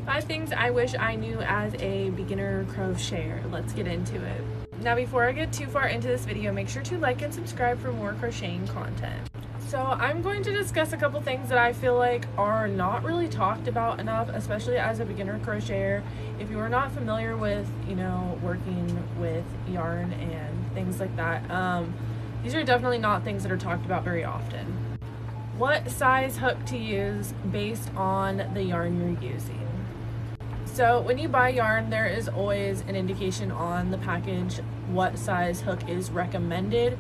5 things I wish I knew as a beginner crocheter. Let's get into it. Now before I get too far into this video, make sure to like and subscribe for more crocheting content. So I'm going to discuss a couple things that I feel like are not really talked about enough, especially as a beginner crocheter. If you are not familiar with, working with yarn and things like that, these are definitely not things that are talked about very often. What size hook to use based on the yarn you're using. So when you buy yarn, there is always an indication on the package what size hook is recommended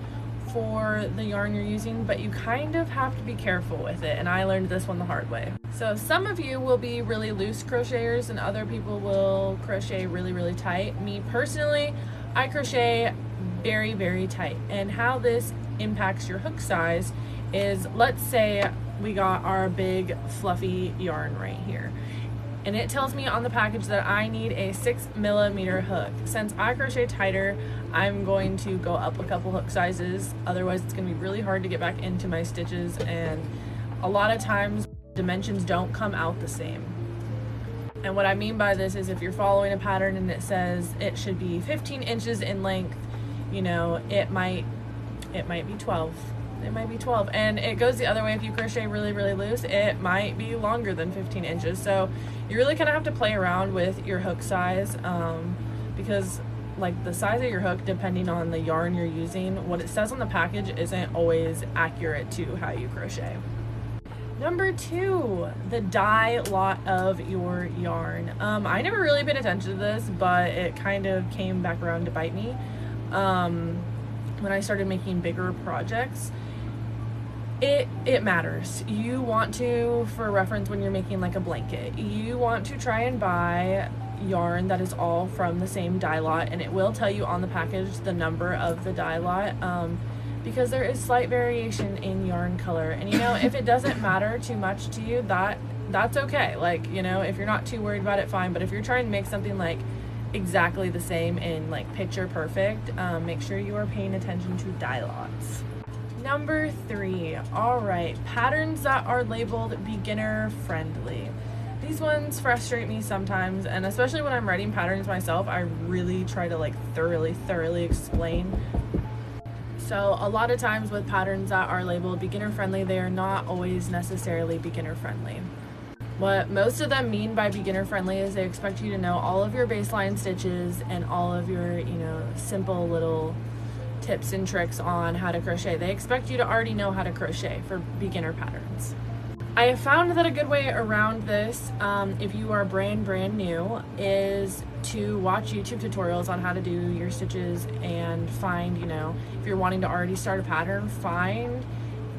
for the yarn you're using, but you kind of have to be careful with it, and I learned this one the hard way. So some of you will be really loose crocheters and other people will crochet really tight. Me personally, I crochet very, very tight, and how this impacts your hook size is, let's say we got our big fluffy yarn right here, and it tells me on the package that I need a 6mm hook. Since I crochet tighter, I'm going to go up a couple hook sizes, otherwise it's going to be really hard to get back into my stitches, and a lot of times dimensions don't come out the same. And what I mean by this is, if you're following a pattern and it says it should be 15 inches in length, it might be 12. It might be 12, and it goes the other way. If you crochet really loose, it might be longer than 15 inches. So you really kind of have to play around with your hook size, because like the size of your hook, depending on the yarn you're using, what it says on the package isn't always accurate to how you crochet. Number 2, the dye lot of your yarn. I never really paid attention to this, but it kind of came back around to bite me when I started making bigger projects. It matters. You want to, for reference, when you're making like a blanket, you want to try and buy yarn that is all from the same dye lot, and it will tell you on the package the number of the dye lot, because there is slight variation in yarn color, and if it doesn't matter too much to you, that's okay. Like, if you're not too worried about it, fine. But if you're trying to make something like exactly the same in like picture perfect, make sure you are paying attention to dye lots. Number 3, alright, patterns that are labeled beginner friendly. These ones frustrate me sometimes, and especially when I'm writing patterns myself, I really try to like thoroughly explain. So a lot of times with patterns that are labeled beginner friendly, they are not always necessarily beginner friendly. What most of them mean by beginner friendly is they expect you to know all of your baseline stitches and all of your, simple little tips and tricks on how to crochet. They expect you to already know how to crochet for beginner patterns. I have found that a good way around this, if you are brand new, is to watch YouTube tutorials on how to do your stitches, and find, if you're wanting to already start a pattern, find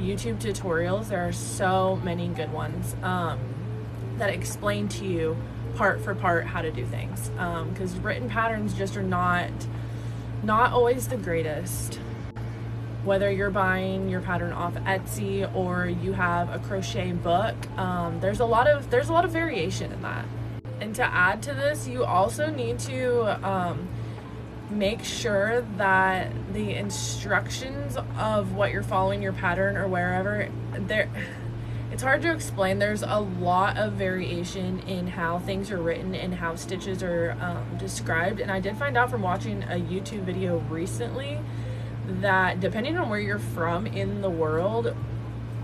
YouTube tutorials. There are so many good ones that explain to you part for part how to do things, because written patterns just are not always the greatest. Whether you're buying your pattern off Etsy or you have a crochet book, there's a lot of variation in that. And to add to this, you also need to make sure that the instructions of what you're following your pattern or wherever, it's hard to explain. There's a lot of variation in how things are written and how stitches are described. And I did find out from watching a YouTube video recently that depending on where you're from in the world,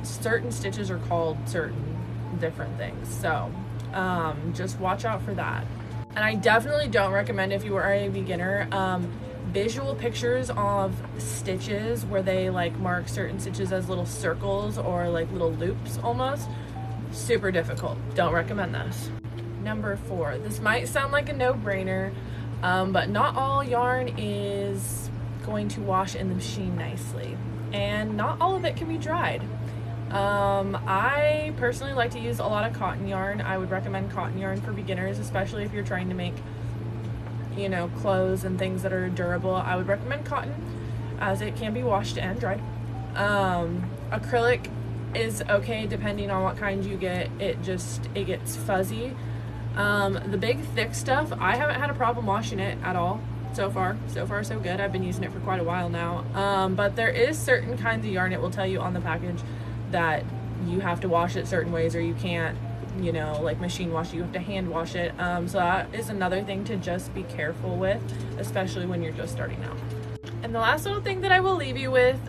certain stitches are called certain different things. So just watch out for that. And I definitely don't recommend, if you are a beginner, visual pictures of stitches where they like mark certain stitches as little circles or like little loops almost. Super difficult. Don't recommend this. Number 4, this might sound like a no-brainer, but not all yarn is going to wash in the machine nicely, and not all of it can be dried. I personally like to use a lot of cotton yarn. I would recommend cotton yarn for beginners, especially if you're trying to make clothes and things that are durable. I would recommend cotton, as it can be washed and dried. Acrylic is okay depending on what kind you get. It gets fuzzy. The big thick stuff, I haven't had a problem washing it at all. So far so good. I've been using it for quite a while now. But there is certain kinds of yarn, it will tell you on the package that you have to wash it certain ways, or you can't you know, like machine wash it, you have to hand wash it. So that is another thing to just be careful with, especially when you're just starting out. And the last little thing that I will leave you with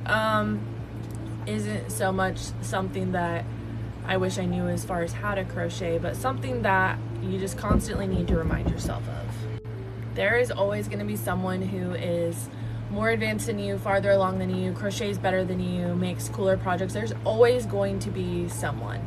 isn't so much something that I wish I knew as far as how to crochet, but something that you just constantly need to remind yourself of. There is always going to be someone who is more advanced than you, farther along than you, crochets better than you, makes cooler projects. There's always going to be someone.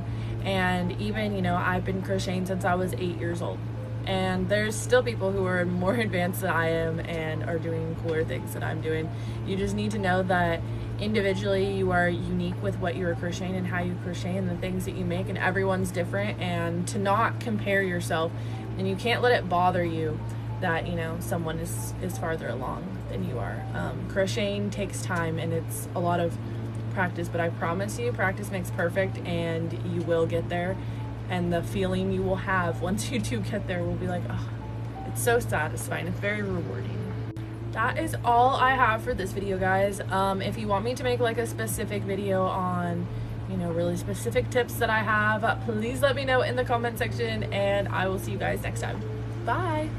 And even, you know, I've been crocheting since I was 8 years old. And there's still people who are more advanced than I am and are doing cooler things than I'm doing. You just need to know that individually you are unique with what you're crocheting and how you crochet and the things that you make, and everyone's different, and to not compare yourself, and you can't let it bother you that, you know, someone is farther along than you are. Crocheting takes time and it's a lot of practice, but I promise you, practice makes perfect, and you will get there. And the feeling you will have once you do get there will be like, oh, it's so satisfying. It's very rewarding. That is all I have for this video, guys. If you want me to make like a specific video on, you know, really specific tips that I have, please let me know in the comment section, and I will see you guys next time. Bye.